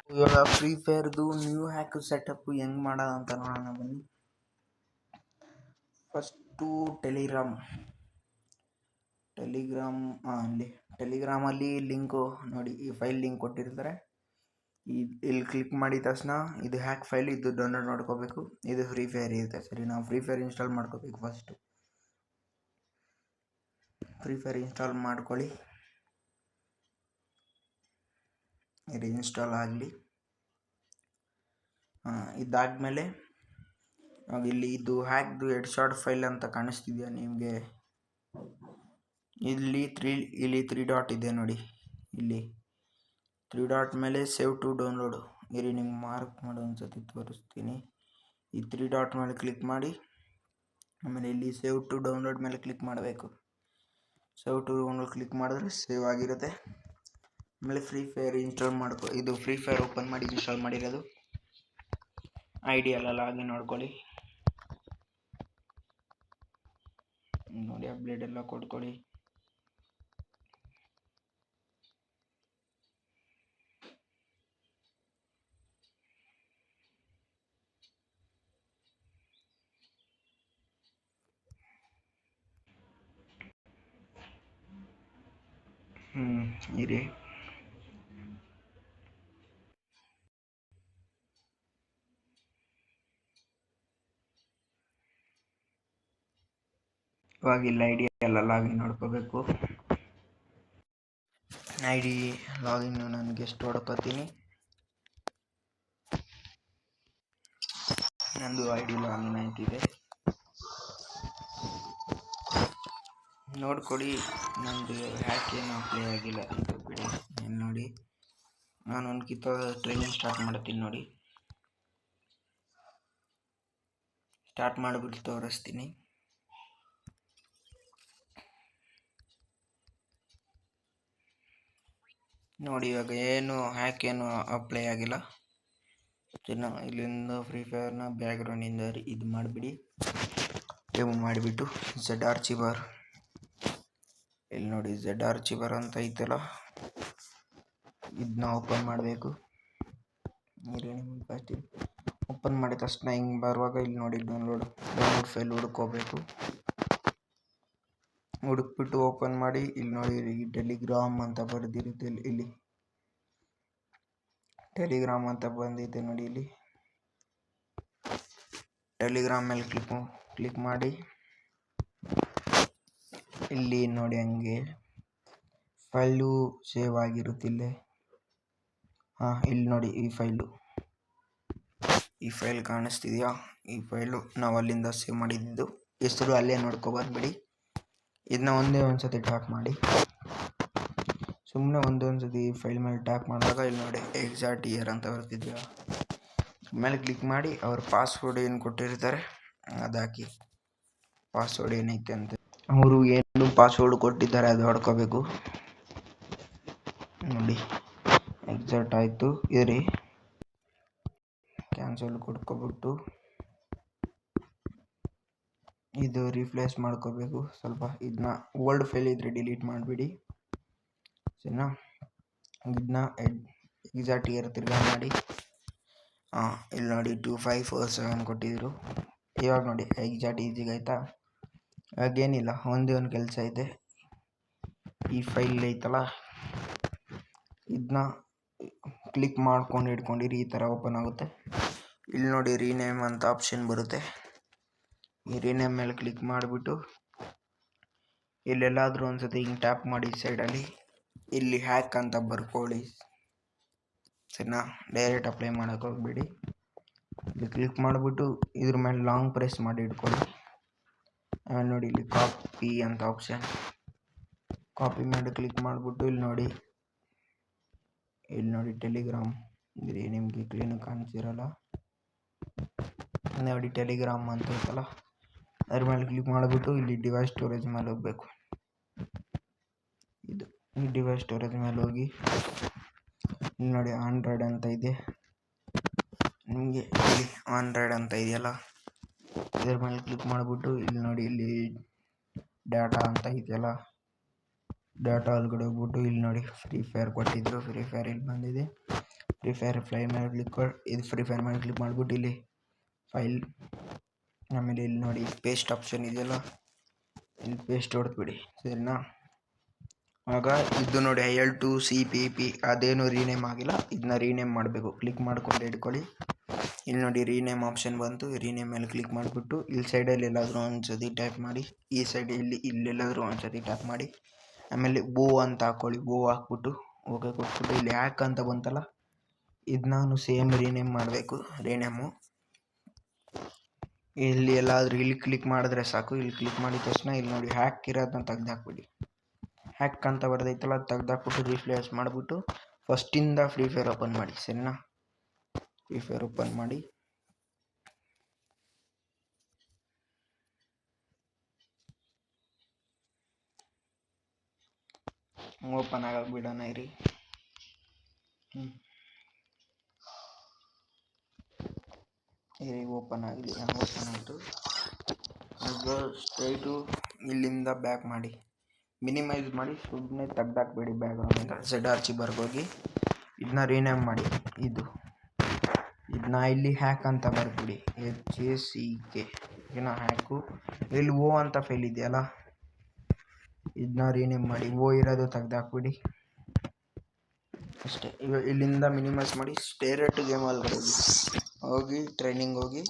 ಇವಾಗ free ಫೈರ್ದು new hack setup ಹೆಂಗೆ ಮಾಡೋದು ಅಂತ ನೋಡೋಣ ಬನ್ನಿ. ಫಸ್ಟು ಟೆಲಿಗ್ರಾಮಲ್ಲಿ ಲಿಂಕು ನೋಡಿ, ಈ ಫೈಲ್ ಲಿಂಕ್ ಕೊಟ್ಟಿರ್ತಾರೆ. ಇಲ್ಲಿ ಕ್ಲಿಕ್ ಮಾಡಿದ ತಕ್ಷಣ ಇದು ಹ್ಯಾಕ್ ಫೈಲ್, ಇದು ಡೌನ್ಲೋಡ್ ಮಾಡ್ಕೋಬೇಕು. ಇದು ಫ್ರೀ ಫೈರ್ ಇರುತ್ತೆ. ಸರಿ, ನಾವು ಫ್ರೀ ಫೈರ್ ಇನ್ಸ್ಟಾಲ್ ಮಾಡ್ಕೋಬೇಕು. ಫಸ್ಟು ಫ್ರೀ ಫೈರ್ ಇನ್ಸ್ಟಾಲ್ ಮಾಡ್ಕೊಳ್ಳಿ. ಇದು ಇನ್ಸ್ಟಾಲ್ ಆಗಲಿ. ಇದಾದಮೇಲೆ ಇಲ್ಲಿ ಇದು ಹ್ಯಾಕ್ದು ಹೆಡ್ಶಾಟ್ ಫೈಲ್ ಅಂತ ಕಾಣಿಸ್ತಿದೆಯಾ ನಿಮಗೆ? ಇಲ್ಲಿ ತ್ರೀ ಡಾಟ್ ಇದೆ ನೋಡಿ. ಇಲ್ಲಿ ತ್ರೀ ಡಾಟ್ ಮೇಲೆ ಸೇವ್ ಟು ಡೌನ್ಲೋಡು ಇರಿ, ನಿಮ್ಗೆ ಮಾರ್ಕ್ ಮಾಡೋ ಒಂದ್ಸತಿ ತೋರಿಸ್ತೀನಿ. ಈ ತ್ರೀ ಡಾಟ್ ಮೇಲೆ ಕ್ಲಿಕ್ ಮಾಡಿ, ಆಮೇಲೆ ಇಲ್ಲಿ ಸೇವ್ ಟು ಡೌನ್ಲೋಡ್ ಮೇಲೆ ಕ್ಲಿಕ್ ಮಾಡಬೇಕು. ಸೇವ್ ಟು ಡೌನ್ಲೋಡ್ ಕ್ಲಿಕ್ ಮಾಡಿದ್ರೆ ಸೇವ್ ಆಗಿರುತ್ತೆ. ಆಮೇಲೆ ಫ್ರೀ ಫೈರ್ ಇನ್ಸ್ಟಾಲ್ ಇದು ಫ್ರೀ ಫೈರ್ ಓಪನ್ ಮಾಡಿ ಇನ್ಸ್ಟಾಲ್ ಮಾಡಿರೋದು. ID ಎಲ್ಲ ಲಾಗಿನ್ ನೋಡ್ಕೊಳ್ಳಿ. ನೋಡಿ, ಅಪ್ಡೇಟ್ ಎಲ್ಲ ಕೊಟ್ಕೊಳ್ಳಿ. ಇರಿ, ಇವಾಗ ಇಲ್ಲಿ ID ಎಲ್ಲ ಲಾಗಿನ್ ನೋಡ್ಕೋಬೇಕು. ID ಲಾಗಿನ್ ನನಗೆ ಎಷ್ಟು ಹೊಡ್ಕೋತೀನಿ. ನಂದು ID ಲಾಗಿನ್ ಆಯ್ತಿದೆ ನೋಡ್ಕೊಳ್ಳಿ. ನಂದು ಹ್ಯಾಕ್ ಏನು ಅಪ್ಲೈ ಆಗಿಲ್ಲ, ಇದು ಬಿಡಿ. ನೋಡಿ, ನಾನು ಒಂದು ಟ್ರೈನಿಂಗ್ ಸ್ಟಾರ್ಟ್ ಮಾಡ್ತೀನಿ. ನೋಡಿ, ಸ್ಟಾರ್ಟ್ ಮಾಡಿಬಿಟ್ಟು ತೋರಿಸ್ತೀನಿ. ನೋಡಿ, ಇವಾಗ ಹ್ಯಾಕ್ ಏನು ಅಪ್ಲೈ ಆಗಿಲ್ಲ. ಇಲ್ಲಿಂದ ಫ್ರೀ ಫೈರ್ನ ಬ್ಯಾಕ್ಗ್ರೌಂಡಿಂದ ಇದು ಮಾಡಿಬಿಡಿ. ರಿಮೂವ್ ಮಾಡಿಬಿಟ್ಟು ಝೆಡ್ ಆರ್ಚಿವರ್, ಇಲ್ಲಿ ನೋಡಿ ಝೆಡ್ ಆರ್ಚಿವರ್ ಅಂತ ಐತಲ್ಲ, ಇದನ್ನ ಓಪನ್ ಮಾಡಬೇಕು. ಓಪನ್ ಮಾಡಿದ ತಕ್ಷಣ ಹಿಂಗೆ ಬರುವಾಗ ಇಲ್ಲಿ ನೋಡಿ ಡೌನ್ಲೋಡ್ ಫೈಲ್ ಹುಡ್ಕೋಬೇಕು. ಹುಡುಕ್ಬಿಟ್ಟು ಓಪನ್ ಮಾಡಿ, ಇಲ್ಲಿ ನೋಡಿ ಟೆಲಿಗ್ರಾಮ್ ಅಂತ ಬರೆದಿರುತ್ತೆ. ಇಲ್ಲಿ ಟೆಲಿಗ್ರಾಮ್ ಅಂತ ಬಂದಿದೆ ನೋಡಿ. ಇಲ್ಲಿ ಟೆಲಿಗ್ರಾಮ್ ಮೇಲೆ ಕ್ಲಿಕ್ ಮಾಡಿ, ಇಲ್ಲಿ ನೋಡಿ ಹಂಗೆ ಫೈಲು ಸೇವ್ ಆಗಿರುತ್ತಿಲ್ಲ. ಇಲ್ಲಿ ನೋಡಿ ಈ ಫೈಲ್ ಕಾಣಿಸ್ತಿದೆಯಾ? ಈ ಫೈಲು ನಾವು ಅಲ್ಲಿಂದ ಸೇವ್ ಮಾಡಿದ್ದು. ಹೆಸರು ಅಲ್ಲೇ ನೋಡ್ಕೊಬಂದ್ಬಿಡಿ. ಇದನ್ನ ಒಂದ್ಸತಿ ಟ್ಯಾಪ್ ಮಾಡಿ, ಸುಮ್ಮನೆ ಒಂದೊಂದ್ಸತಿ ಫೈಲ್ ಮೇಲೆ ಟ್ಯಾಪ್ ಮಾಡಿದಾಗ ಇಲ್ಲಿ ನೋಡಿ ಎಕ್ಸಾಕ್ಟ್ ಇಯರ್ ಅಂತ ಬರ್ತಿದೆಯಾ, ಮೇಲೆ ಕ್ಲಿಕ್ ಮಾಡಿ ಅವ್ರ ಪಾಸ್ವರ್ಡ್ ಏನು ಕೊಟ್ಟಿರ್ತಾರೆ ಅದು ಹಾಕಿ. ಪಾಸ್ವರ್ಡ್ ಏನೈತೆ ಅಂತ ಅವರು ಏನು ಪಾಸ್ವರ್ಡ್ ಕೊಟ್ಟಿದ್ದಾರೆ ಅದು ಹೊಡ್ಕೋಬೇಕು. ನೋಡಿ ಎಕ್ಸಾಕ್ಟ್ ಆಯಿತು. ಇರಿ, ಕ್ಯಾನ್ಸಲ್ ಕೊಡ್ಕೊಬಿಟ್ಟು ಇದು ರಿಪ್ಲೇಸ್ ಮಾಡ್ಕೋಬೇಕು. ಸ್ವಲ್ಪ ಇದನ್ನ ಓಲ್ಡ್ ಫೈಲ್ ಇದ್ರೆ ಡಿಲೀಟ್ ಮಾಡಿಬಿಡಿ. ಸರಿನಾ? ಇದನ್ನ ಎಕ್ಸಾಕ್ಟ್ ಇಯರ್ ತಿರ್ಗಾ ಮಾಡಿ. ಇಲ್ಲಿ ನೋಡಿ 2547 ಕೊಟ್ಟಿದ್ರು. ಇವಾಗ ನೋಡಿ ಎಕ್ಸಾಕ್ಟ್ ಈಸಿಗೆ ಆಯ್ತಾ? ಇವಾಗೇನಿಲ್ಲ, ಒಂದು ಕೆಲಸ ಐತೆ. ಈ ಫೈಲ್ ಐತಲ್ಲ, ಇದನ್ನ ಕ್ಲಿಕ್ ಮಾಡ್ಕೊಂಡು ಇಟ್ಕೊಂಡಿರಿ, ಈ ಥರ ಓಪನ್ ಆಗುತ್ತೆ. ಇಲ್ಲಿ ನೋಡಿ ರೀನೇಮ್ ಅಂತ ಆಪ್ಷನ್ ಬರುತ್ತೆ. ಈ ರೀನೇಮ್ ಮೇಲೆ ಕ್ಲಿಕ್ ಮಾಡಿಬಿಟ್ಟು ಇಲ್ಲೆಲ್ಲಾದರೂ ಒಂದ್ಸತಿ ಹಿಂಗೆ ಟ್ಯಾಪ್ ಮಾಡಿ ಸೈಡಲ್ಲಿ, ಇಲ್ಲಿ ಹ್ಯಾಕ್ ಅಂತ ಬರ್ಕೊಳ್ಳಿ. ಸರಿನಾ? ಡೈರೆಕ್ಟ್ ಅಪ್ಲೈ ಮಾಡೋಕೆ ಹೋಗ್ಬೇಡಿ. ಇಲ್ಲಿ ಕ್ಲಿಕ್ ಮಾಡಿಬಿಟ್ಟು ಇದ್ರ ಮೇಲೆ ಲಾಂಗ್ ಪ್ರೆಸ್ ಮಾಡಿ ಇಟ್ಕೊಳ್ಳಿ. ಆಮೇಲೆ ನೋಡಿ ಇಲ್ಲಿ ಕಾಪಿ ಅಂತ ಆಪ್ಷನ್, ಕಾಪಿ ಮಾಡಿ ಕ್ಲಿಕ್ ಮಾಡಿಬಿಟ್ಟು ಇಲ್ಲಿ ನೋಡಿ ಟೆಲಿಗ್ರಾಮ್ ಇದ್ರಿ, ನಿಮಗೆ ಕ್ಲೀನಾಗಿ ಕಾಣಿಸಿರಲ್ಲ ನೋಡಿ, ಟೆಲಿಗ್ರಾಮ್ ಅಂತ ಐತಲ್ಲ, ಅದ್ರ ಮೇಲೆ ಕ್ಲಿಕ್ ಮಾಡಿಬಿಟ್ಟು ಇಲ್ಲಿ ಡಿವೈಸ್ ಸ್ಟೋರೇಜ್ ಮೇಲೆ ಹೋಗಬೇಕು. ಇದು ಈ ಡಿವೈಸ್ ಸ್ಟೋರೇಜ್ ಮೇಲೆ ಹೋಗಿ ಇಲ್ಲಿ ನೋಡಿ 100 ಅಂತ ಇದೆ. ನಿಮಗೆ ಇಲ್ಲಿ 100 ಅಂತ ಇದೆಯಲ್ಲ, ಇದ್ರ ಮೇಲೆ ಕ್ಲಿಕ್ ಮಾಡಿಬಿಟ್ಟು ಇಲ್ಲಿ ನೋಡಿ ಇಲ್ಲಿ ಡಾಟಾ ಅಂತ ಇದೆಯಲ್ಲ, ಡಾಟಾ ಒಳಗಡೆ ಹೋಗ್ಬಿಟ್ಟು ಇಲ್ಲಿ ನೋಡಿ ಫ್ರೀ ಫೈರ್ ಕೊಟ್ಟಿದ್ರು. ಫ್ರೀ ಫೈರ್ ಇಲ್ಲಿ ಬಂದಿದೆ. ಫ್ರೀ ಫೈರ್ ಮೇಲೆ ಕ್ಲಿಕ್ ಮಾಡಿಬಿಟ್ಟು ಇಲ್ಲಿ ಫೈಲ್, ಆಮೇಲೆ ಇಲ್ಲಿ ನೋಡಿ ಪೇಸ್ಟ್ ಆಪ್ಷನ್ ಇದೆಯಲ್ಲ, ಇಲ್ಲಿ ಪೇಸ್ಟ್ ಹೊಡೆದ್ಬಿಡಿ ಸರಿನಾ. ಆಗ ಇದು ನೋಡಿ IL2CPP ಅದೇನು ರೀನೇಮ್ ಆಗಿಲ್ಲ, ಇದನ್ನ ರೀನೇಮ್ ಮಾಡಬೇಕು. ಕ್ಲಿಕ್ ಮಾಡ್ಕೊಂಡು ಇಟ್ಕೊಳ್ಳಿ. ಇಲ್ಲಿ ನೋಡಿ ರೀನೇಮ್ ಆಪ್ಷನ್ ಬಂತು, ರೀನೇಮ್ ಮೇಲೆ ಕ್ಲಿಕ್ ಮಾಡಿಬಿಟ್ಟು ಇಲ್ಲಿ ಸೈಡಲ್ಲಿ ಎಲ್ಲಾದರೂ ಒಂದ್ಸತಿ ಟ್ಯಾಪ್ ಮಾಡಿ, ಈ ಸೈಡ್ ಇಲ್ಲೆಲ್ಲಾದರೂ ಒಂದ್ಸತಿ ಟ್ಯಾಪ್ ಮಾಡಿ, ಆಮೇಲೆ ಬೋ ಅಂತ ಹಾಕ್ಕೊಳ್ಳಿ. ಬೋ ಹಾಕ್ಬಿಟ್ಟು ಓಕೆ ಕೊಟ್ಬಿಟ್ಟು ಇಲ್ಲಿ ಹ್ಯಾಕ್ ಅಂತ ಬಂತಲ್ಲ, ಇದನ್ನು ಸೇಮ್ ರೀನೇಮ್ ಮಾಡಬೇಕು. ರೀನೇಮು ಇಲ್ಲಿ ಎಲ್ಲಾದರೂ ಇಲ್ಲಿ ಕ್ಲಿಕ್ ಮಾಡಿದ್ರೆ ಸಾಕು. ಇಲ್ಲಿ ಕ್ಲಿಕ್ ಮಾಡಿದ ತಕ್ಷಣ ಇಲ್ಲಿ ನೋಡಿ ಹ್ಯಾಕ್ ಇರೋದನ್ನ ತೆಗ್ದಾಕ್ಬಿಡಿ. ಹ್ಯಾಕ್ ಅಂತ ಬರೋದೈತಲ್ಲ, ತೆಗ್ದಾಕ್ಬಿಟ್ಟು ರಿಫ್ರೆಶ್ ಮಾಡಿಬಿಟ್ಟು ಫಸ್ಟಿಂದ ಫ್ರೀ ಫೈರ್ ಓಪನ್ ಮಾಡಿ ಸರಿನಾ. ಫ್ರೀ ಫೈರ್ ಓಪನ್ ಮಾಡಿ, ಓಪನ್ ಆಗಕ್ಕೆ ಬಿಡೋಣ ಇರಿ. ಓಪನ್ ಆಗಲಿ. ಓಪನ್ ಆಯಿತು. ಈಗ ಸ್ಟ್ರೈಟು ಇಲ್ಲಿಂದ ಬ್ಯಾಕ್ ಮಾಡಿ, ಮಿನಿಮೈಸ್ ಮಾಡಿ, ಸುಮ್ಮನೆ ತೆಗ್ದಾಕ್ಬೇಡಿ ಬ್ಯಾಕ್ಗ್ರೌಂಡಿಂದ. ZRC ಹೋಗಿ ಇದನ್ನ ರೀನೇಮ್ ಮಾಡಿ. ಇದನ್ನ ಇಲ್ಲಿ ಹ್ಯಾಕ್ ಅಂತ ಬರ್ಬಿಡಿ, HACK ಏನೋ ಹ್ಯಾಕು. ಇಲ್ಲಿ ಓ ಅಂತ ಫೈಲ್ ಇದೆಯಲ್ಲ, ಇದನ್ನ ರೀನೇಮ್ ಮಾಡಿ, ಓ ಇರೋದು ತೆಗ್ದಾಕ್ಬಿಡಿ ಅಷ್ಟೇ. ಈಗ ಇಲ್ಲಿಂದ ಮಿನಿಮೈಸ್ ಮಾಡಿ ಡೈರೆಕ್ಟ್ ಗೇಮ್ ಒಳಗಡೆ ಹೋಗಿ ಟ್ರೈನಿಂಗ್ ಹೋಗಿ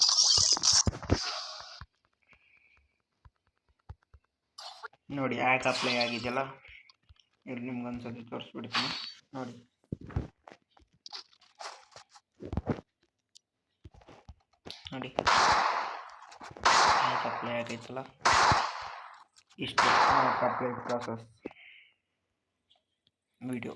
ನೋಡಿ ಹ್ಯಾಕ್ ಅಪ್ಲೈ ಆಗಿದೆಯಲ್ಲ. ಇಲ್ಲಿ ನಿಮ್ಗೊಂದ್ಸತಿ ತೋರಿಸ್ಬಿಡ್ತೀನಿ ನೋಡಿ. ನೋಡಿ ಹ್ಯಾಕ್ ಅಪ್ಲೈ ಆಗೈತಲ್ಲ, ಇಷ್ಟು ಹ್ಯಾಕ್ ಅಪ್ಲೈ ಪ್ರಾಸೆಸ್ ವಿಡಿಯೋ.